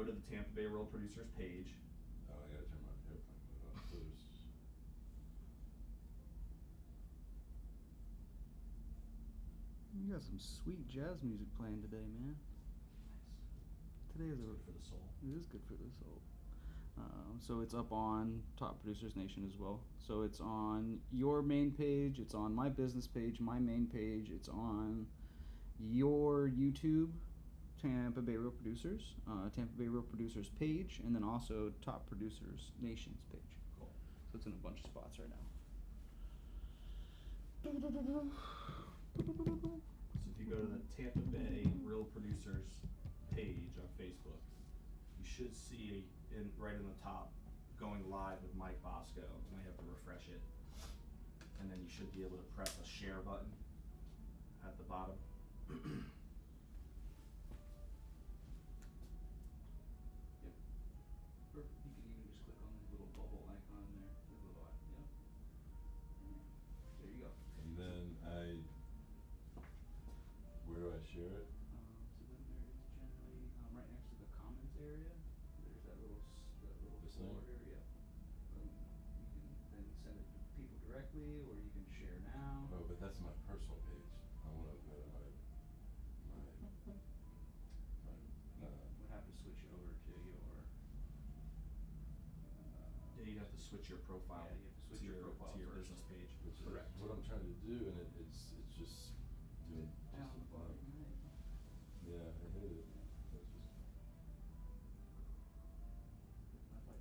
go to the Tampa Bay Real Producers page. Oh, I gotta turn my airplane mode on first. You got some sweet jazz music playing today, man. Nice. Today is Good for the soul. It is good for the soul. So it's up on Top Producers Nation as well. So it's on your main page, it's on my business page, my main page, it's on your YouTube, Tampa Bay Real Producers, Tampa Bay Real Producers page, and then also Top Producers Nation's page. Cool. So it's in a bunch of spots right now. So if you go to the Tampa Bay Real Producers page on Facebook, you should see right in the top, going live with Mike Bosko. You might have to refresh it. And then you should be able to press a share button at the bottom. Yep. Perfect. You can even just click on this little bubble icon there. This little icon. Yep. There you go. And then where do I share it? So then there is generally right next to the comments area. There's that little This thing? forward area. You can then send it to people directly, or you can share now. Oh, but that's my personal page. I wanna go to my Would have to switch over to your. Yeah, you'd have to switch your profile, Yeah, you have to switch your profile to your first. business page. which is Correct. what I'm trying to do, and it's just doing Down just the bottom, right? yeah, I hit it. That's just If I pick something up.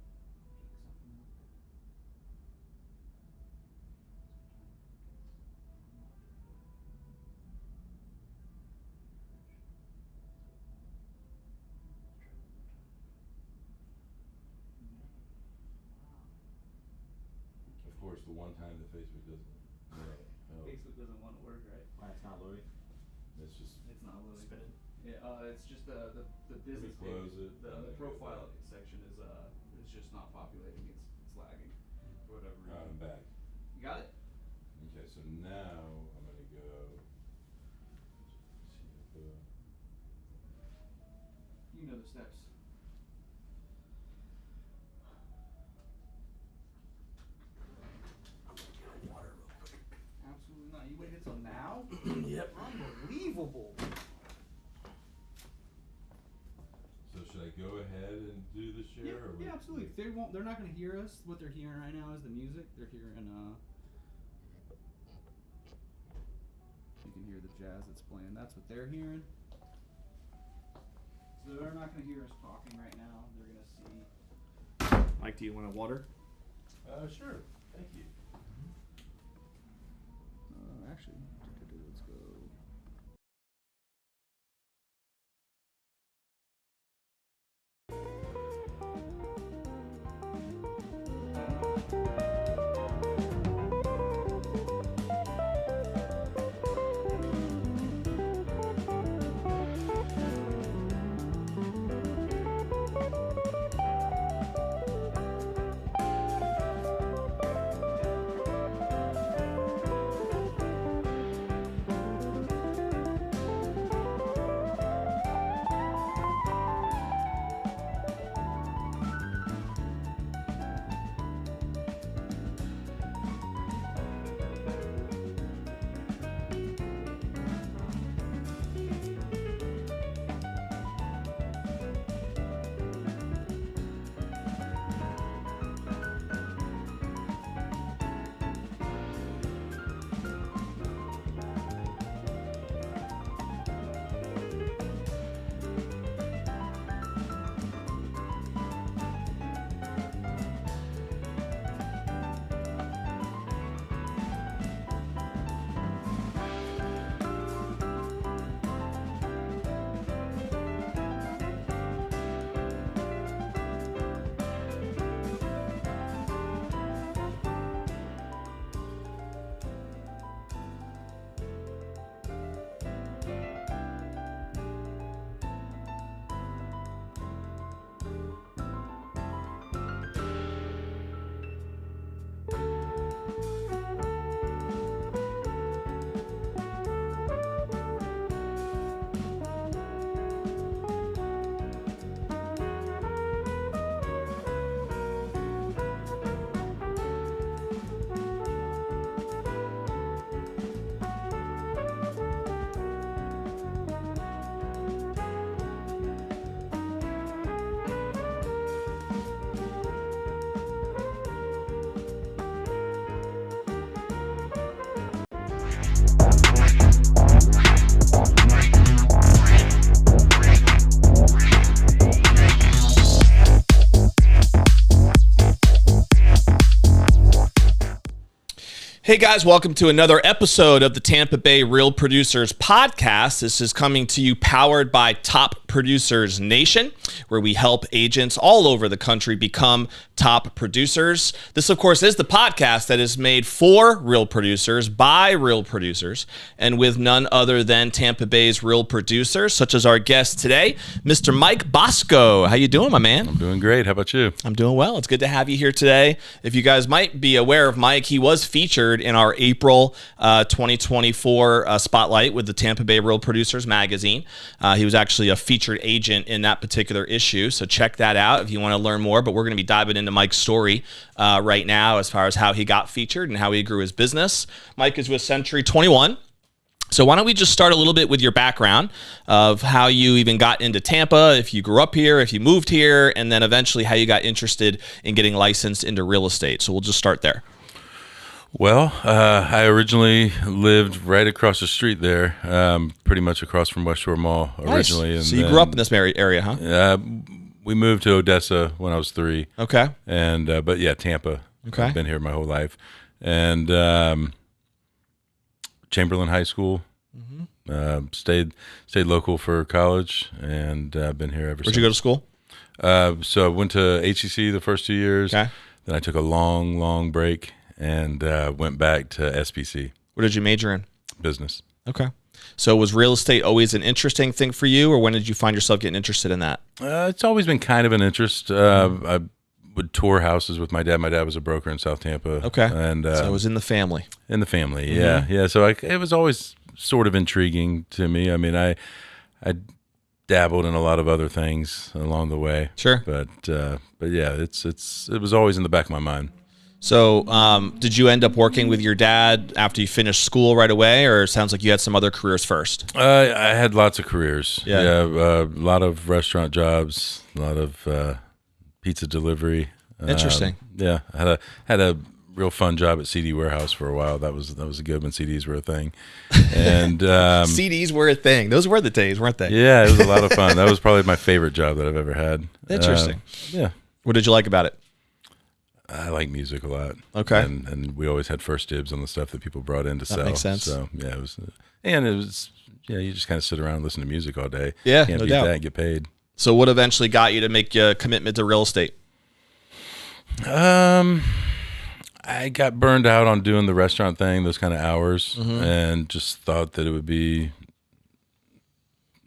of course the one time that Facebook doesn't help. Facebook doesn't want to work, right? Why it's not loading? It's just It's not loading. Spinning. Yeah, it's just the business close page. it, and The then profile go back. section is just not populating. It's lagging for whatever reason. I'm back. You got it? Okay, so now I'm gonna go You know the steps. Water real quick. Absolutely not. You waited till now? Yep. Unbelievable. So should I go ahead and do the share? or Yeah, absolutely. They're not gonna hear us. What they're hearing right now is the music. They're hearing you can hear the jazz that's playing. That's what they're hearing. So they're not gonna hear us talking right now. They're gonna see. Mike, do you want a water? Sure. Thank you. Actually, let's go. Hey guys, welcome to another episode of the Tampa Bay Real Producers Podcast. This is coming to you powered by Top Producers Nation, where we help agents all over the country become top producers. This, of course, is the podcast that is made for real producers by real producers and with none other than Tampa Bay's real producers, such as our guest today, Mr. Mike Bosko. How you doing, my man? I'm doing great. How about you? I'm doing well. It's good to have you here today. If you guys might be aware of Mike, he was featured in our April 2024 spotlight with the Tampa Bay Real Producers magazine. He was actually a featured agent in that particular issue, so check that out if you want to learn more. But we're going to be diving into Mike's story right now as far as how he got featured and how he grew his business. Mike is with Century 21. So why don't we just start a little bit with your background of how you even got into Tampa, if you grew up here, if you moved here, and then eventually how you got interested in getting licensed into real estate. So we'll just start there. Well, I originally lived right across the street there, pretty much across from West Shore Mall originally. Nice. So you grew up in this area, huh? We moved to Odessa when I was 3. Okay. And but yeah, Tampa. Okay. I've been here my whole life. And Chamberlain High School. Mm-hmm. Stayed local for college, and been here ever since. Where'd you go to school? So I went to HCC the first 2 years. Okay. Then I took a long break and went back to SPC. What did you major in? Business. Okay. So was real estate always an interesting thing for you, or when did you find yourself getting interested in that? It's always been kind of an interest. I would tour houses with my dad. My dad was a broker in South Tampa. Okay. And so it was in the family. In the family, Mm-hmm. yeah. So it was always sort of intriguing to me. I mean, I dabbled in a lot of other things along the way. Sure. But yeah, it was always in the back of my mind. So did you end up working with your dad after you finished school right away, or it sounds like you had some other careers first? I had lots of careers. Yeah. A lot of restaurant jobs, a lot of pizza delivery. Interesting. Yeah, I had a real fun job at CD Warehouse for a while. That was good when CDs were a thing. And CDs were a thing. Those were the days, weren't they? Yeah, it was a lot of fun. That was probably my favorite job that I've ever had. Interesting. Yeah. What did you like about it? I like music a lot. Okay. And we always had first dibs on the stuff that people brought in to sell. That makes sense. So yeah, it was you just kind of sit around and listen to music all day. Yeah, Can't no beat doubt. that and get paid. So what eventually got you to make a commitment to real estate? I got burned out on doing the restaurant thing, those kind of hours, Mm-hmm. and just thought that it would be.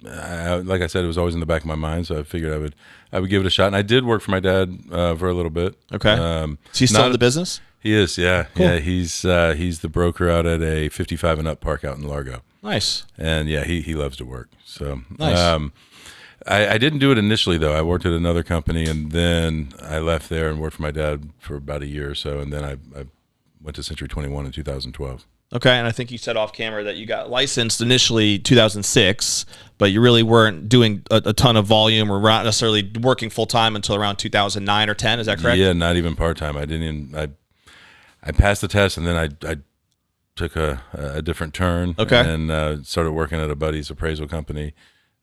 Like I said, it was always in the back of my mind, so I figured I would give it a shot. And I did work for my dad for a little bit. Okay. Is he still in the business? He is, yeah. Cool. Yeah, he's the broker out at a 55 and up park out in Largo. Nice. And yeah, he loves to work. So Nice. I didn't do it initially though. I worked at another company, and then I left there and worked for my dad for about a year or so, and then I went to Century 21 in 2012. Okay, and I think you said off camera that you got licensed initially 2006, but you really weren't doing a ton of volume or not necessarily working full time until around 2009 or 10. Is that correct? Yeah, not even part time. I didn't even. I passed the test, and then I took a different turn. Okay. And started working at a buddy's appraisal company,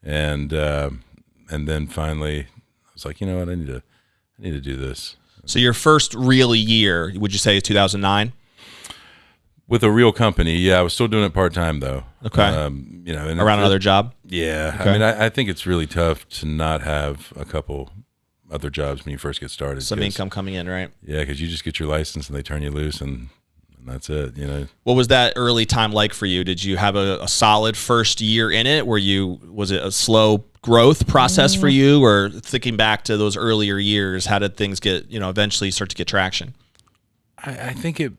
and then finally I was like, you know what, I need to do this. So your first real year, would you say, is 2009? With a real company, yeah. I was still doing it part time though. Okay. And Around another job? Yeah. Okay. I mean, I think it's really tough to not have a couple other jobs when you first get started. Some income coming in, right? Yeah, because you just get your license and they turn you loose, and that's it. What was that early time like for you? Did you have a solid first year in it? Was it a slow growth process for you, or thinking back to those earlier years, how did things get, eventually start to get traction? I think it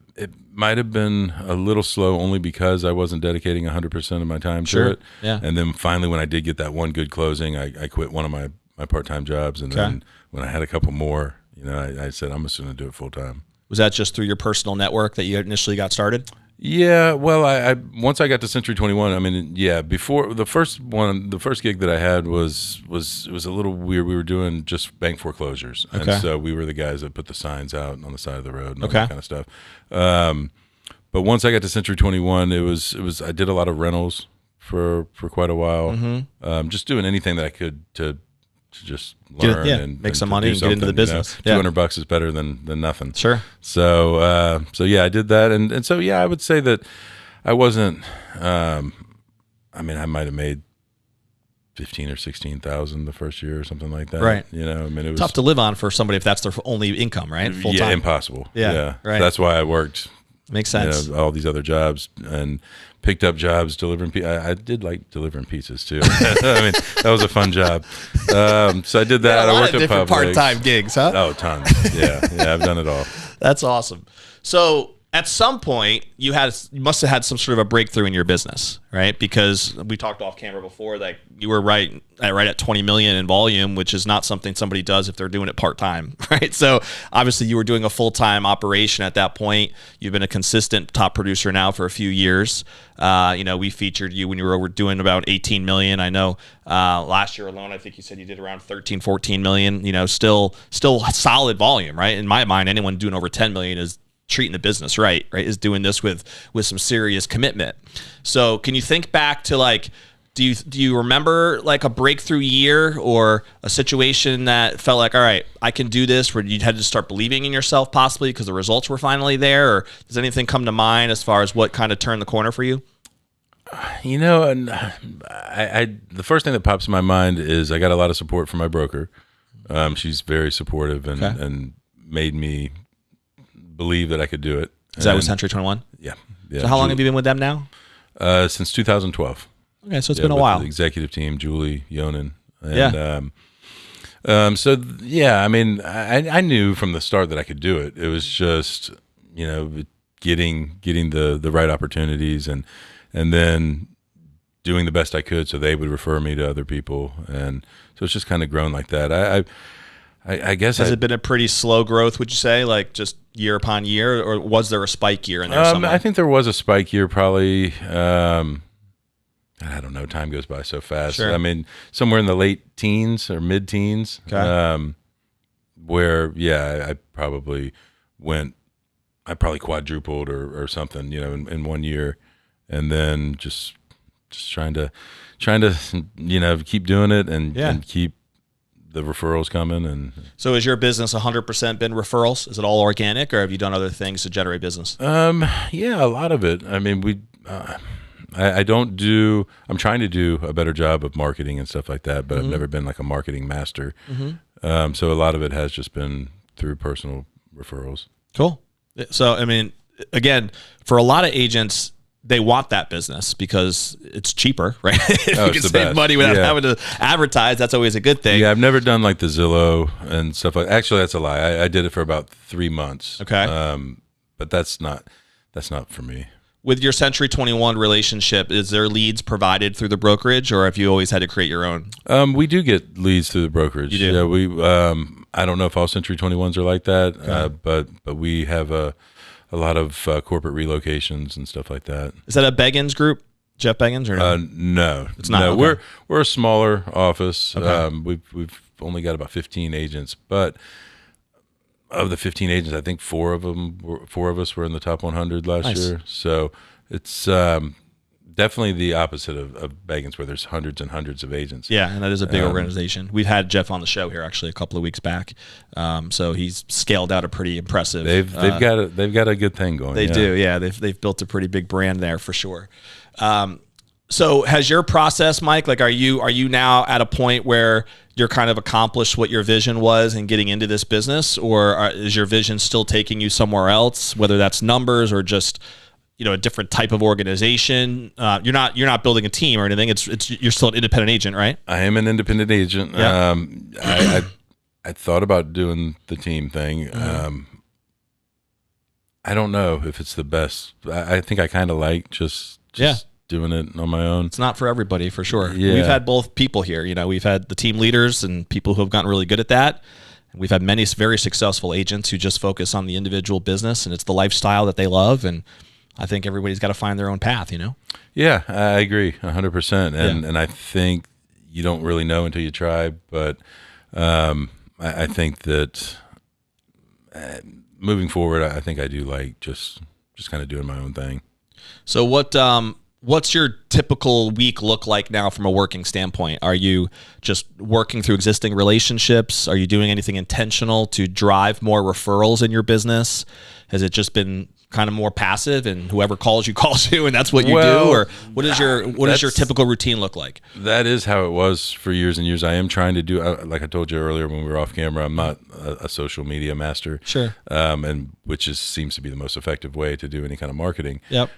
might have been a little slow, only because I wasn't dedicating 100% of my time to it. Yeah. And then finally, when I did get that one good closing, I quit one of my part-time jobs, and then when I had a couple more, I said, I'm just going to do it full time. Was that just through your personal network that you initially got started? Yeah, well, I once I got to Century 21, I mean, yeah, before the first gig that I had was it was a little weird. We were doing just bank foreclosures, and so we were the guys that put the signs out on the side of the road and all that kind of stuff. But once I got to Century 21, it was I did a lot of rentals for quite a while, just doing anything that I could to to just learn and make some to money do and get into the something, business. Yeah. $200 is better than nothing. Sure. So yeah, I did that, and so yeah, I would say that I wasn't. I mean, I might have made 15 or 16,000 the first year or something like that. Right. You know, I mean, it was Tough to live on for somebody if that's their only income, right? Full yeah, time. impossible. Yeah, right. So that's why I worked. Makes sense. All these other jobs and picked up jobs delivering. I did like delivering pizzas too. I mean, that was a fun job. So I did that. A lot I worked of at different Publix. part-time gigs, huh? Oh, tons. Yeah, I've done it all. That's awesome. So at some point, you must have had some sort of a breakthrough in your business, right? Because we talked off camera before, like you were right at 20 million in volume, which is not something somebody does if they're doing it part time, right? So obviously, you were doing a full time operation at that point. You've been a consistent top producer now for a few years. We featured you when you were doing about 18 million. I know last year alone, I think you said you did around 13, 14 million. Still solid volume, right? In my mind, anyone doing over 10 million is treating the business right, is doing this with some serious commitment. So can you think back to like, do you remember like a breakthrough year or a situation that felt like, all right, I can do this, where you had to start believing in yourself possibly because the results were finally there? Or does anything come to mind as far as what kind of turned the corner for you? And the first thing that pops in my mind is I got a lot of support from my broker. She's very supportive and made me believe that I could do it. Is that with Century 21? Yeah. So how long have you been with them now? Since 2012. Okay, so it's been a while. The executive team, Julie, Yonan. And, so yeah, I mean, I knew from the start that I could do it. It was just, getting the right opportunities and then doing the best I could so they would refer me to other people. And so it's just kind of grown like that. I guess has it been a pretty slow growth, would you say, like just year upon year, or was there a spike year in there somewhere? I think there was a spike year, probably. I don't know. Time goes by so fast. Sure. I mean, somewhere in the late teens or mid-teens, where I probably quadrupled or something, in 1 year, and then just trying to keep doing it and keep the referrals coming. And so has your business 100% been referrals? Is it all organic, or have you done other things to generate business? Yeah, a lot of it. I mean, I'm trying to do a better job of marketing and stuff like that, but I've never been like a marketing master. So a lot of it has just been through personal referrals. Cool. So, I mean, again, for a lot of agents, they want that business because it's cheaper, right? If you can save money without having to advertise, that's always a good thing. Yeah, I've never done like the Zillow and stuff like. Actually, that's a lie. I did it for about 3 months. Okay, but that's not for me. With your Century 21 relationship, is there leads provided through the brokerage, or have you always had to create your own? We do get leads through the brokerage. You do? Yeah, we. I don't know if all Century 21s are like that, but we have a lot of corporate relocations and stuff like that. Is that a Beggins group, Jeff Beggins, or no? No, it's not. No, okay. we're a smaller office. Okay. We've only got about 15 agents, but of the 15 agents, I think four of us were in the top 100 last year. So it's definitely the opposite of Beggins, where there's hundreds and hundreds of agents. Yeah, and that is a big organization. We've had Jeff on the show here actually a couple of weeks back, so he's scaled out a pretty impressive. They've got a good thing going. They do, yeah. They've built a pretty big brand there for sure. So has your process, Mike, like are you now at a point where you're kind of accomplished what your vision was in getting into this business, or is your vision still taking you somewhere else, whether that's numbers or just a different type of organization? You're not building a team or anything. It's you're still an independent agent, right? I am an independent agent. Yeah. I thought about doing the team thing. I don't know if it's the best. I think I kind of like just doing it on my own. It's not for everybody, for sure. Yeah. We've had both people here. We've had the team leaders and people who have gotten really good at that. We've had many very successful agents who just focus on the individual business, and it's the lifestyle that they love. And I think everybody's got to find their own path, Yeah, I agree 100%. And I think you don't really know until you try. But I think that moving forward, I think I do like just kind of doing my own thing. So what what's your typical week look like now from a working standpoint? Are you just working through existing relationships? Are you doing anything intentional to drive more referrals in your business? Has it just been kind of more passive and whoever calls you and that's what you do? Or what does your typical routine look like? That is how it was for years and years. I am trying to do, like I told you earlier when we were off camera, I'm not a social media master. Sure. And which seems to be the most effective way to do any kind of marketing. Yep.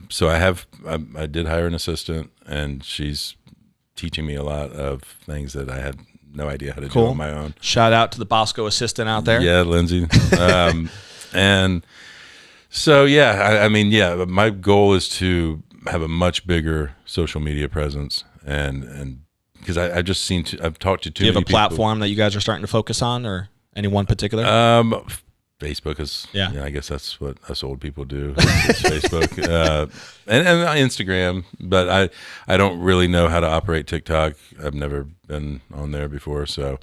So I did hire an assistant, and she's teaching me a lot of things that I had no idea how to do on my own. Shout out to the Bosko assistant out there. Yeah, Lindsay. And so, I mean, my goal is to have a much bigger social media presence, and because I've just I've talked to too many people. Do you have a platform that you guys are starting to focus on, or any one particular? Facebook is, I guess that's what us old people do. It's Facebook and Instagram, but I don't really know how to operate TikTok. I've never been on there before, so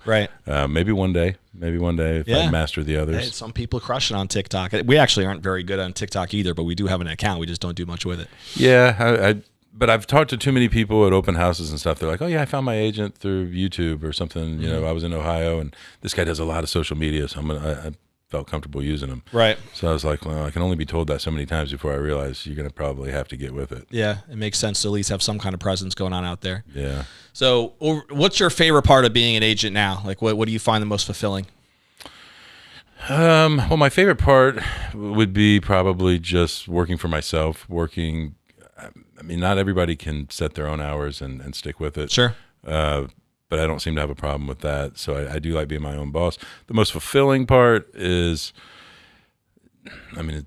maybe one day if I master the others. Hey, some people crush it on TikTok. We actually aren't very good on TikTok either, but we do have an account. We just don't do much with it. Yeah, but I've talked to too many people at open houses and stuff. They're like, oh yeah, I found my agent through YouTube or something. You know, I was in Ohio, and this guy does a lot of social media, so I felt comfortable using them. Right. So I was like, well, I can only be told that so many times before I realize you're going to probably have to get with it. Yeah, it makes sense to at least have some kind of presence going on out there. Yeah. So what's your favorite part of being an agent now? Like, what do you find the most fulfilling? Well, my favorite part would be probably just working for myself, I mean, not everybody can set their own hours and stick with it. Sure. But I don't seem to have a problem with that. So I do like being my own boss. The most fulfilling part is, I mean,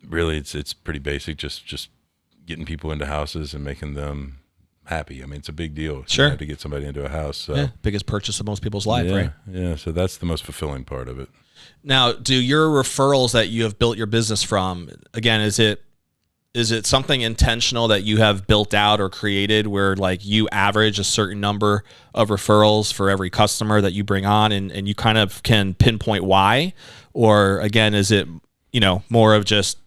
it's pretty basic. Just getting people into houses and making them happy. I mean, it's a big deal. Sure. You have to get somebody into a house. So. Biggest purchase of most people's life, right? Yeah. So that's the most fulfilling part of it. Now, do your referrals that you have built your business from, again, is it something intentional that you have built out or created where like you average a certain number of referrals for every customer that you bring on and you kind of can pinpoint why? Or again, is it, more of just,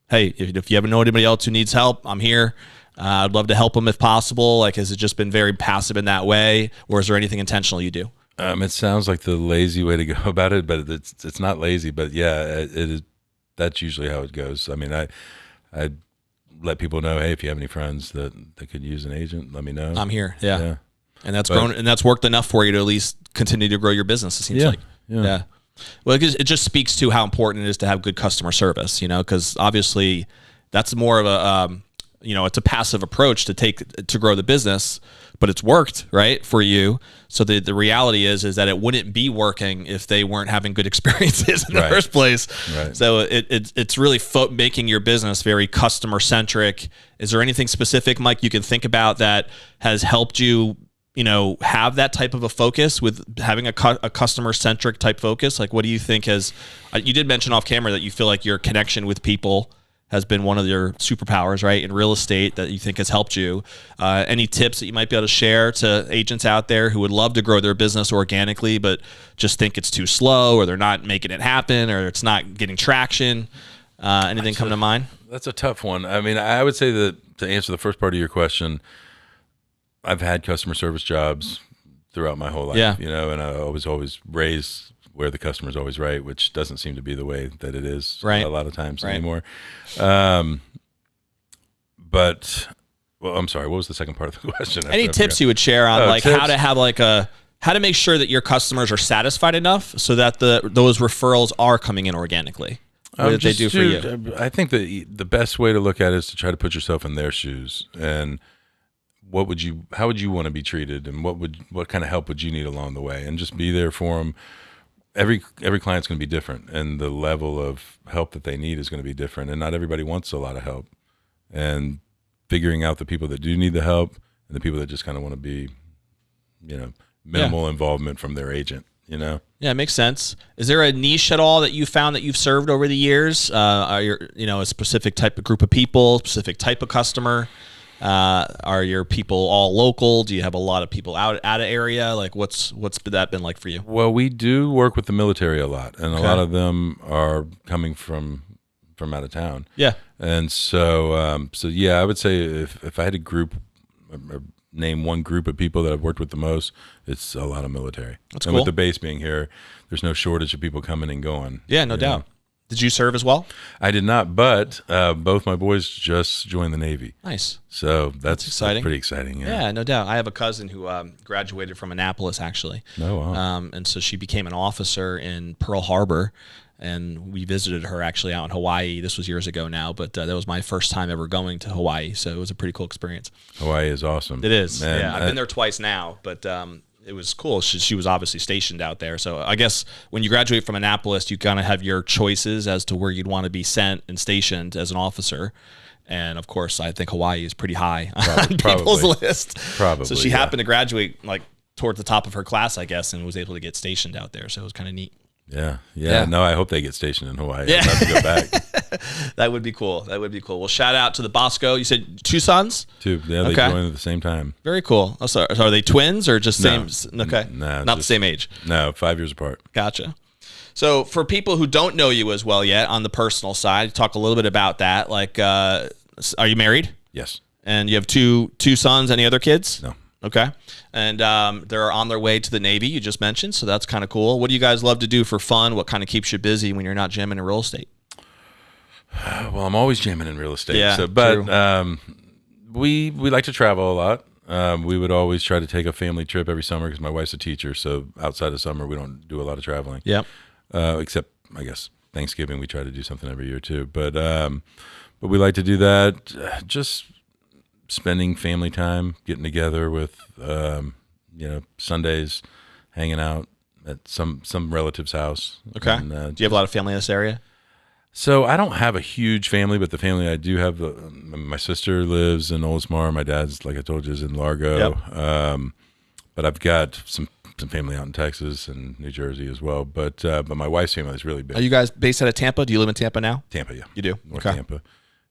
hey, if you ever know anybody else who needs help, I'm here. I'd love to help them if possible. Like, has it just been very passive in that way? Or is there anything intentional you do? It sounds like the lazy way to go about it, but it's not lazy, but yeah, it is. That's usually how it goes. I mean, I let people know, hey, if you have any friends that could use an agent, let me know. I'm here. Yeah. And that's grown, and that's worked enough for you to at least continue to grow your business. It seems like. Yeah. Well, it just speaks to how important it is to have good customer service, because obviously that's more of a, it's a passive approach to grow the business, but it's worked, right, for you. So the reality is that it wouldn't be working if they weren't having good experiences in the first place. Right. So it's really making your business very customer centric. Is there anything specific, Mike, you can think about that has helped you, have that type of a focus with having a customer centric type focus? Like, what do you think you did mention off camera that you feel like your connection with people has been one of your superpowers, right, in real estate that you think has helped you. Any tips that you might be able to share to agents out there who would love to grow their business organically but just think it's too slow or they're not making it happen or it's not getting traction? Anything come to mind? That's a tough one. I mean, I would say that to answer the first part of your question, I've had customer service jobs throughout my whole life, and I was always raised where the customer's always right, which doesn't seem to be the way that it is a lot of times anymore. But, well, I'm sorry, what was the second part of the question? Any tips you would share on how to have how to make sure that your customers are satisfied enough so that those referrals are coming in organically? What did they do for you? I think the best way to look at it is to try to put yourself in their shoes and how would you want to be treated, and what kind of help would you need along the way, and just be there for them. Every client's going to be different, and the level of help that they need is going to be different, and not everybody wants a lot of help. And figuring out the people that do need the help and the people that just kind of want to be, minimal involvement from their agent. Yeah, it makes sense. Is there a niche at all that you found that you've served over the years? Are you a specific type of group of people, specific type of customer? Are your people all local? Do you have a lot of people out of area? Like, what's that been like for you? Well, we do work with the military a lot, and a lot of them are coming from from out of town. Yeah. And so yeah, I would say if I had to name one group of people that I've worked with the most, it's a lot of military. That's and cool. with the base being here, there's no shortage of people coming and going. Yeah, no doubt. Did you serve as well? I did not, but both my boys just joined the Navy. Nice. So that's exciting. That's pretty exciting. Yeah, no doubt. I have a cousin who graduated from Annapolis, actually. Oh, wow. And so she became an officer in Pearl Harbor, and we visited her actually out in Hawaii. This was years ago now, but that was my first time ever going to Hawaii, so it was a pretty cool experience. Hawaii is awesome. It is. Man, yeah, I've been there twice now, but it was cool. She was obviously stationed out there. So I guess when you graduate from Annapolis, you kind of have your choices as to where you'd want to be sent and stationed as an officer. And of course, I think Hawaii is pretty high on people's list. Probably. So she happened to graduate like towards the top of her class, I guess, and was able to get stationed out there. So it was kind of neat. Yeah. No, I hope they get stationed in Hawaii. I'd love to go back. That would be cool. Well, shout out to the Bosko. You said 2 sons? 2. Yeah, they joined at the same time. Very cool. Oh, so are they twins or just same? Okay. No, not the same age. No, 5 years apart. Gotcha. So for people who don't know you as well yet on the personal side, talk a little bit about that. Like, are you married? Yes. And you have two sons. Any other kids? No. Okay. And they're on their way to the Navy, you just mentioned, so that's kind of cool. What do you guys love to do for fun? What kind of keeps you busy when you're not jamming in real estate? Well, I'm always jamming in real estate. Yeah, but we like to travel a lot. We would always try to take a family trip every summer because my wife's a teacher, so outside of summer we don't do a lot of traveling. Yep. Except, I guess, Thanksgiving we try to do something every year too. But we like to do that. Just spending family time, getting together with, Sundays, hanging out at some relative's house. Okay. And, do you have a lot of family in this area? So I don't have a huge family, but the family I do have, my sister lives in Oldsmar. My dad's, like I told you, is in Largo. Yep. But I've got some family out in Texas and New Jersey as well. But my wife's family is really big. Are you guys based out of Tampa? Do you live in Tampa now? Tampa, yeah. You do? North Tampa.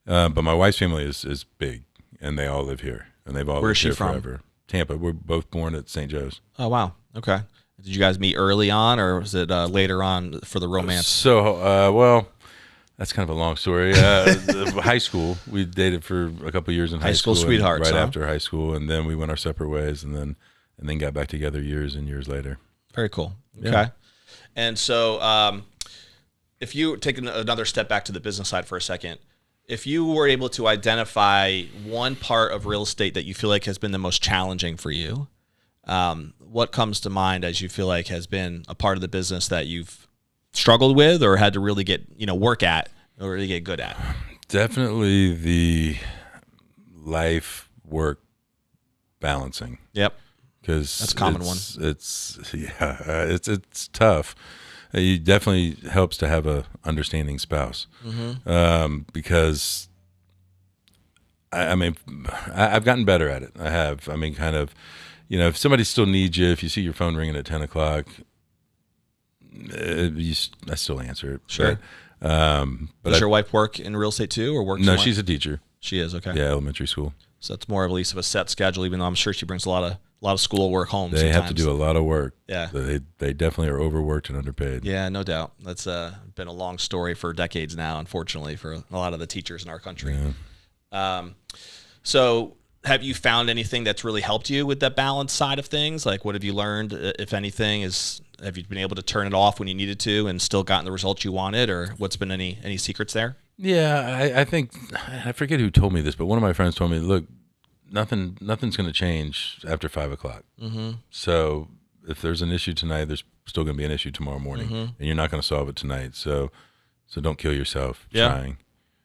But my wife's family is big, and they all live here, and they've all Where lived is she here from? forever. Tampa. We're both born at St. Joe's. Oh, wow. Okay. Did you guys meet early on, or was it later on for the romance? So, well, that's kind of a long story. High school, we dated for a couple of years in high school. Sweethearts, right huh? after high school, and then we went our separate ways, and then got back together years and years later. Very cool. Okay. Yeah. And so if you take another step back to the business side for a second, if you were able to identify one part of real estate that you feel like has been the most challenging for you, what comes to mind as you feel like has been a part of the business that you've struggled with or had to really get, work at or really get good at? Definitely the life work balancing. Yep. Because that's a common one. It's tough. It definitely helps to have a understanding spouse. Mm-hmm. Because I've gotten better at it. I have. I mean, kind of, if somebody still needs you, if you see your phone ringing at 10 o'clock, I still answer it. Sure. But does your wife work in real estate too, or work? No, she's a teacher. She is. Okay. Yeah, elementary school. So it's more of at least of a set schedule, even though I'm sure she brings a lot of school work home. They sometimes. have to do a lot of work. Yeah. They definitely are overworked and underpaid. Yeah, no doubt. That's been a long story for decades now, unfortunately, for a lot of the teachers in our country. Yeah. So have you found anything that's really helped you with that balance side of things? Like, what have you learned, if anything? Have you been able to turn it off when you needed to and still gotten the results you wanted, or what's been any secrets there? Yeah, I think, I forget who told me this, but one of my friends told me, look, nothing's going to change after 5 o'clock. Mm-hmm. So if there's an issue tonight, there's still going to be an issue tomorrow morning, mm-hmm. and you're not going to solve it tonight. So don't kill yourself trying.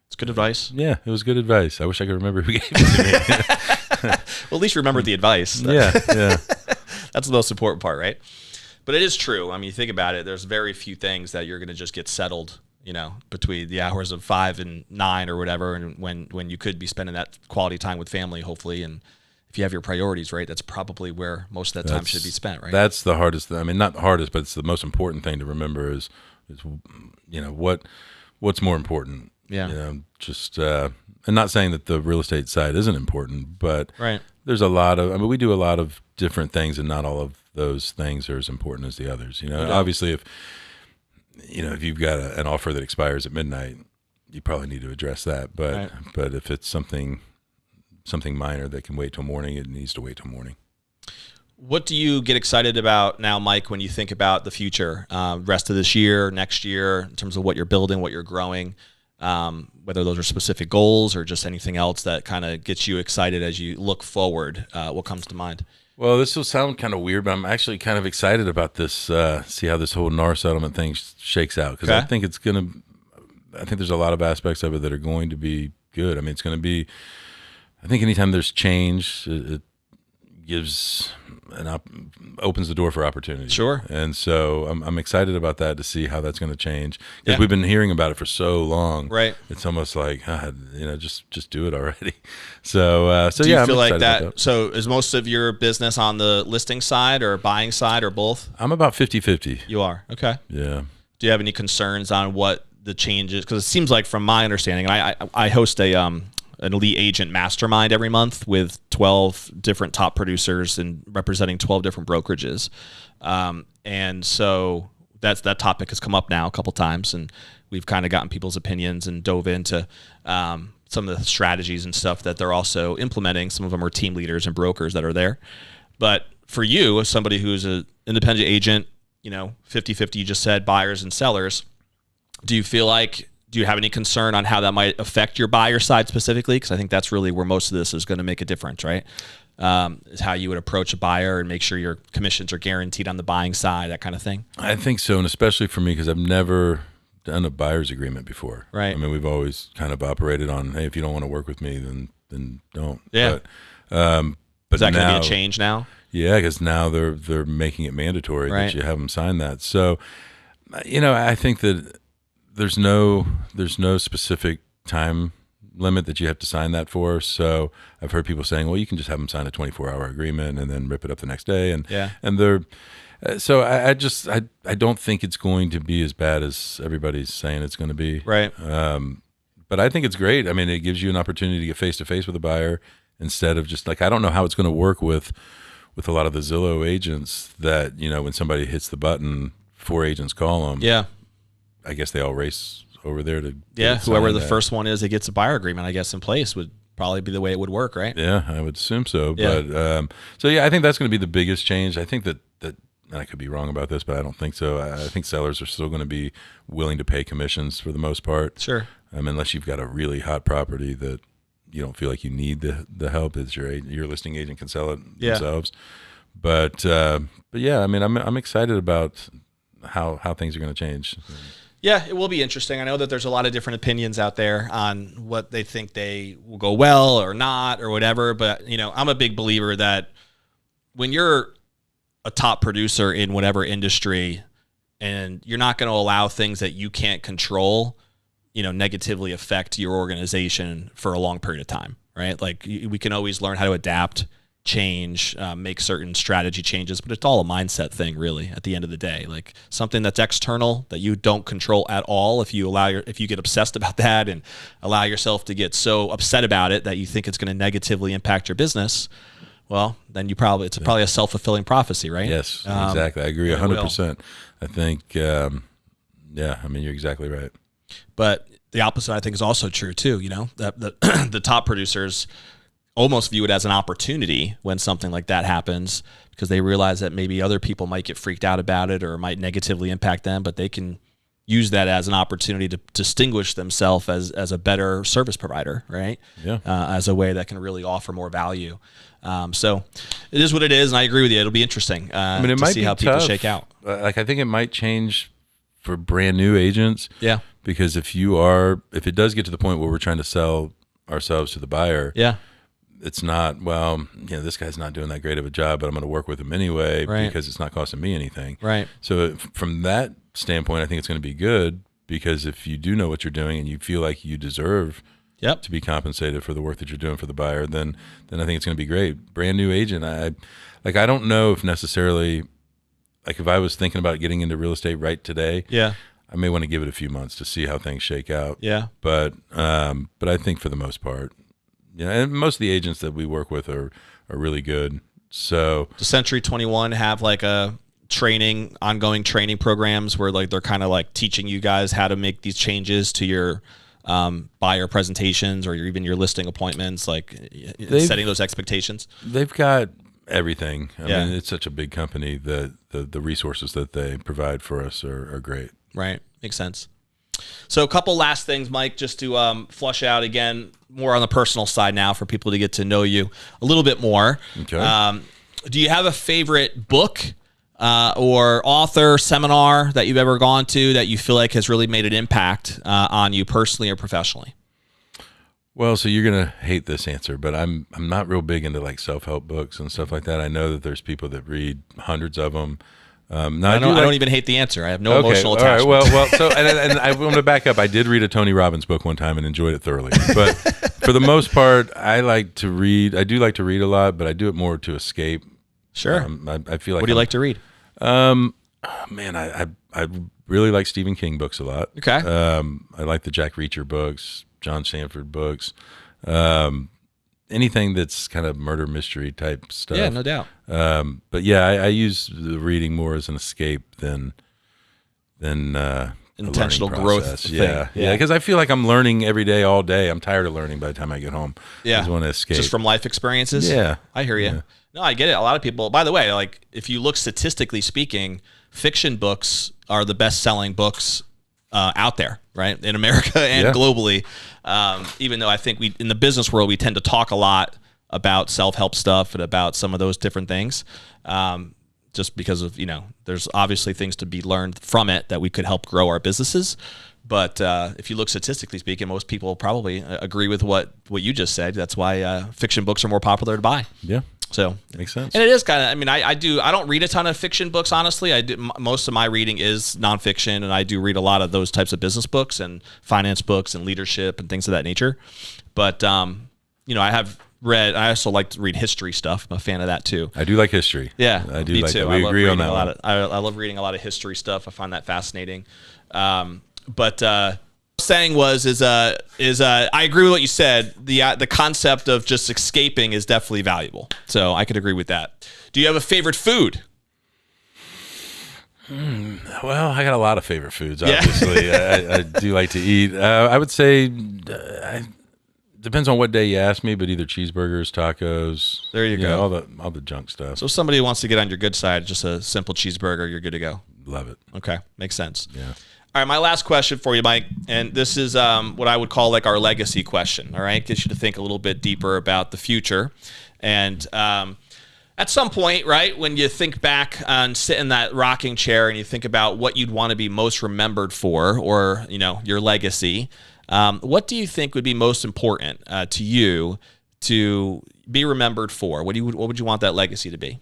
It's good advice. Yeah, it was good advice. I wish I could remember who gave it to me. Well, at least you remembered the advice. Yeah. That's the most important part, right? But it is true. I mean, you think about it, there's very few things that you're going to just get settled, between the hours of 5 and 9 or whatever, and when you could be spending that quality time with family, hopefully. And if you have your priorities right, that's probably where most of that time should be spent, right? That's the hardest thing. I mean, not the hardest, but it's the most important thing to remember is what's more important. Yeah. And not saying that the real estate side isn't important, but right. There's we do a lot of different things, and not all of those things are as important as the others. Obviously if you've got an offer that expires at midnight, you probably need to address that. But Right. but if it's something minor that can wait till morning, it needs to wait till morning. What do you get excited about now, Mike, when you think about the future, rest of this year, next year, in terms of what you're building, what you're growing, whether those are specific goals or just anything else that kind of gets you excited as you look forward? What comes to mind? Well, this will sound kind of weird, but I'm actually kind of excited about this, see how this whole NAR settlement thing shakes out. Because Okay. I think I think there's a lot of aspects of it that are going to be good. I mean, it's going to be, I think anytime there's change, it gives opens the door for opportunity. Sure. And so I'm excited about that, to see how that's going to change, because Yeah. we've been hearing about it for so long. Right. It's almost like, God, just do it already. So Do you yeah, feel I'm like excited about that? So is most of your business on the listing side or buying side or both? I'm about 50-50. You are. Okay. Yeah. Do you have any concerns on what the changes? Because it seems like, from my understanding, and I host an elite agent mastermind every month with 12 different top producers and representing 12 different brokerages. And so that topic has come up now a couple times, and we've kind of gotten people's opinions and dove into some of the strategies and stuff that they're also implementing. Some of them are team leaders and brokers that are there. But for you, as somebody who's an independent agent, 50-50, you just said, buyers and sellers, do you have any concern on how that might affect your buyer side specifically? Because I think that's really where most of this is going to make a difference, right? Is how you would approach a buyer and make sure your commissions are guaranteed on the buying side, that kind of thing. I think so, and especially for me, because I've never done a buyer's agreement before. Right. I mean, we've always kind of operated on, hey, if you don't want to work with me, then don't. Yeah. But Is that going to now, be a change now? Yeah, because now they're making it mandatory Right. that you have them sign that. So, I think that there's no specific time limit that you have to sign that for. So I've heard people saying, well, you can just have them sign a 24-hour agreement and then rip it up the next day. And Yeah. and they're so I don't think it's going to be as bad as everybody's saying it's going to be. Right. But I think it's great. I mean, it gives you an opportunity to get face to face with a buyer, instead of just like, I don't know how it's going to work with a lot of the Zillow agents that, when somebody hits the button, 4 agents call them. Yeah. I guess they all race over there to Yeah. get it Whoever signed the at. first one is that gets a buyer agreement, I guess, in place would probably be the way it would work, right? Yeah, I would assume so. Yeah. But so yeah, I think that's going to be the biggest change. I think that and I could be wrong about this, but I don't think so. I think sellers are still going to be willing to pay commissions for the most part. Sure. Unless you've got a really hot property that you don't feel like you need the help, that your listing agent can sell it Yeah. themselves. But yeah, I mean, I'm excited about how things are going to change. Yeah, it will be interesting. I know that there's a lot of different opinions out there on what they think they will go well or not or whatever. But, I'm a big believer that when you're a top producer in whatever industry and you're not going to allow things that you can't control, negatively affect your organization for a long period of time, right? Like, we can always learn how to adapt, change, make certain strategy changes, but it's all a mindset thing, really, at the end of the day. Like, something that's external that you don't control at all, if you get obsessed about that and allow yourself to get so upset about it that you think it's going to negatively impact your business, well, then it's probably a self-fulfilling prophecy, right? Yes, exactly. I agree 100%. I think, yeah, I mean, you're exactly right. But the opposite, I think, is also true too. That the top producers almost view it as an opportunity when something like that happens, because they realize that maybe other people might get freaked out about it or it might negatively impact them, but they can use that as an opportunity to distinguish themselves as a better service provider, right? Yeah. As a way that can really offer more value. So it is what it is, and I agree with you. It'll be interesting I mean, it to might see be how people tough. shake out. I think it might change for brand new agents. Yeah. Because if it does get to the point where we're trying to sell ourselves to the buyer, Yeah. it's not, this guy's not doing that great of a job, but I'm going to work with him anyway, Right. because it's not costing me anything. Right. So from that standpoint, I think it's going to be good, because if you do know what you're doing and you feel like you deserve Yep. to be compensated for the work that you're doing for the buyer, then I think it's going to be great. Brand new agent, I don't know if necessarily, like, if I was thinking about getting into real estate right today, Yeah. I may want to give it a few months to see how things shake out. Yeah. But I think for the most part, and most of the agents that we work with are really good. So Does Century 21 have like a ongoing training programs where like they're kind of like teaching you guys how to make these changes to your buyer presentations or even your listing appointments, like setting those expectations? They've got everything. I Yeah. mean, it's such a big company that the resources that they provide for us are great. Right. Makes sense. So a couple last things, Mike, just to flush out again, more on the personal side now for people to get to know you a little bit more. Okay. Do you have a favorite book or author, seminar that you've ever gone to that you feel like has really made an impact on you personally or professionally? Well, so you're gonna hate this answer, but I'm not real big into like self-help books and stuff like that. I know that there's people that read hundreds of them. I don't even hate the answer. I have no emotional all attachment. right, well, so and I want to back up. I did read a Tony Robbins book one time and enjoyed it thoroughly. But for the most part, I like to read. I do like to read a lot, but I do it more to escape. Sure. I feel like. What do you like to read? Man, I really like Stephen King books a lot. Okay. I like the Jack Reacher books, John Sanford books. Anything that's kind of murder mystery type stuff. Yeah, no doubt. But yeah, I use the reading more as an escape than Intentional a learning growth process. thing. Yeah, because I feel like I'm learning every day, all day. I'm tired of learning by the time I get home. Yeah, I just want to escape. Just from life experiences. Yeah, I hear you. Yeah. No, I get it. A lot of people. By the way, like if you look statistically speaking, fiction books are the best-selling books out there, right, in America and globally. Even though I think we in the business world we tend to talk a lot about self-help stuff and about some of those different things. Just because of, there's obviously things to be learned from it that we could help grow our businesses. But if you look statistically speaking, most people probably agree with what you just said. That's why fiction books are more popular to buy. Yeah. So makes sense. And it is kind of, I mean, I don't read a ton of fiction books, honestly. Most of my reading is nonfiction, and I do read a lot of those types of business books and finance books and leadership and things of that nature. But, I also like to read history stuff. I'm a fan of that too. I do like history. Yeah, I do me like too. that. We agree on that one. I love reading a lot of history stuff. I find that fascinating. But saying is I agree with what you said. The concept of just escaping is definitely valuable. So I could agree with that. Do you have a favorite food? Well, I got a lot of favorite foods. Obviously, I do like to eat. I would say. Depends on what day you ask me, but either cheeseburgers, tacos. There you go. All the junk stuff. So if somebody wants to get on your good side, just a simple cheeseburger, you're good to go. Love it. Okay, makes sense. Yeah. All right, my last question for you, Mike, and this is what I would call like our legacy question. All right, gets you to think a little bit deeper about the future, and at some point, right, when you think back and sit in that rocking chair and you think about what you'd want to be most remembered for, or your legacy. What do you think would be most important to you to be remembered for? What would you want that legacy to be?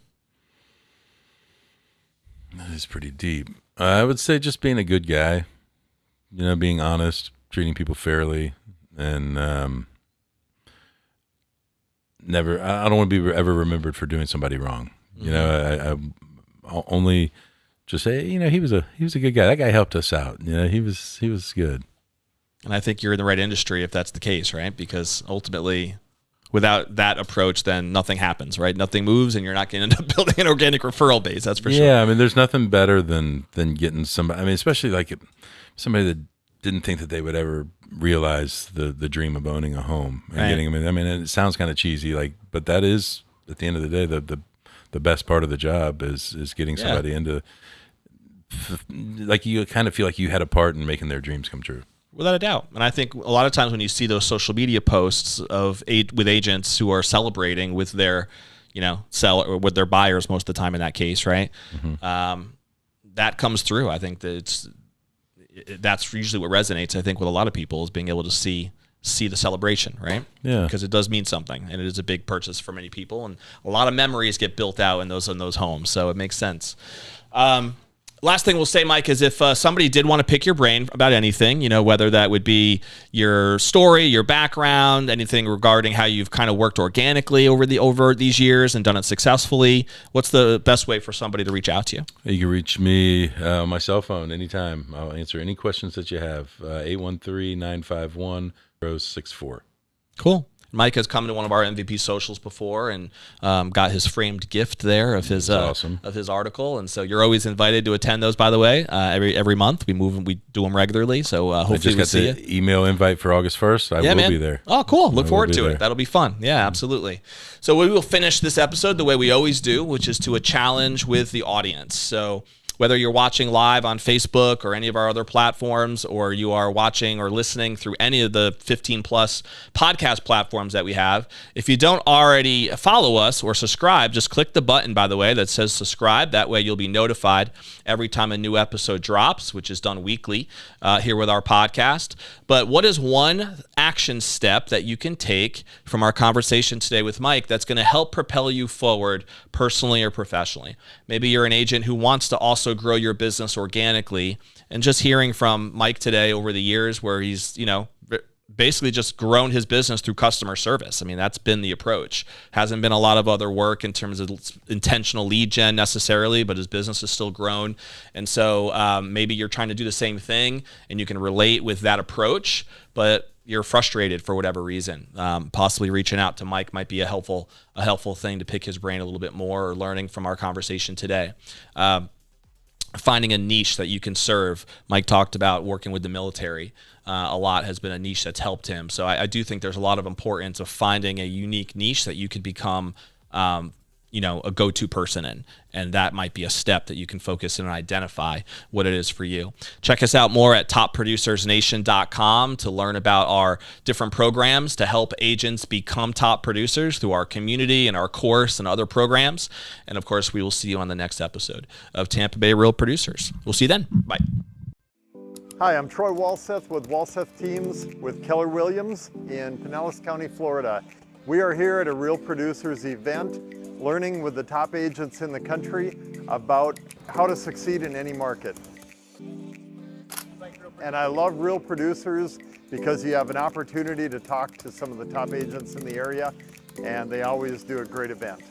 That is pretty deep. I would say just being a good guy, being honest, treating people fairly, and never. I don't want to be ever remembered for doing somebody wrong. Mm-hmm. I only just say, he was a good guy. That guy helped us out. He was good. And I think you're in the right industry if that's the case, right? Because ultimately, without that approach, then nothing happens, right? Nothing moves, and you're not going to end up building an organic referral base. That's for sure. Yeah, I mean, there's nothing better than getting somebody. I mean, especially like somebody that didn't think that they would ever realize the dream of owning a home and getting them. I mean, it sounds kind of cheesy, but that is at the end of the day the best part of the job is getting somebody into. Like you kind of feel like you had a part in making their dreams come true. Without a doubt. And I think a lot of times when you see those social media posts with agents who are celebrating with their, seller or with their buyers most of the time in that case, right? Mm-hmm. That comes through. I think that's usually what resonates, I think, with a lot of people is being able to see the celebration, right? Yeah. Because it does mean something, and it is a big purchase for many people, and a lot of memories get built out in those homes, so it makes sense. Last thing we'll say, Mike, is if somebody did want to pick your brain about anything, whether that would be your story, your background, anything regarding how you've kind of worked organically over these years and done it successfully, what's the best way for somebody to reach out to you? You can reach me on my cell phone anytime. I'll answer any questions that you have. 813-951-0064. Cool. Mike has come to one of our MVP socials before and got his framed gift there of his awesome. of his article. And so you're always invited to attend those. By the way, every month we do them regularly. So hopefully I just got the email invite for August 1st. I will be there. Oh, cool! Look forward to there. it. That'll be fun. Yeah, absolutely. So we will finish this episode the way we always do, which is to a challenge with the audience. So whether you're watching live on Facebook or any of our other platforms, or you are watching or listening through any of the 15 plus podcast platforms that we have, if you don't already follow us or subscribe, just click the button, by the way, that says subscribe. That way you'll be notified every time a new episode drops, which is done weekly here with our podcast. But what is one action step that you can take from our conversation today with Mike that's going to help propel you forward personally or professionally? Maybe you're an agent who wants to also grow your business organically, and just hearing from Mike today over the years where he's, basically just grown his business through customer service. I mean, that's been the approach. Hasn't been a lot of other work in terms of intentional lead gen necessarily, but his business has still grown. And so maybe you're trying to do the same thing and you can relate with that approach, but you're frustrated for whatever reason. Possibly reaching out to Mike might be a helpful thing to pick his brain a little bit more, or learning from our conversation today. Finding a niche that you can serve. Mike talked about working with the military a lot, has been a niche that's helped him. So I do think there's a lot of importance of finding a unique niche that you could become a go-to person in. And that might be a step that you can focus in and identify what it is for you. Check us out more at topproducersnation.com to learn about our different programs to help agents become top producers through our community and our course and other programs. And of course, we will see you on the next episode of Tampa Bay Real Producers. We'll see you then. Bye. Hi, I'm Troy Walseth with Walseth Teams with Keller Williams in Pinellas County, Florida. We are here at a Real Producers event, learning with the top agents in the country about how to succeed in any market. And I love Real Producers because you have an opportunity to talk to some of the top agents in the area, and they always do a great event.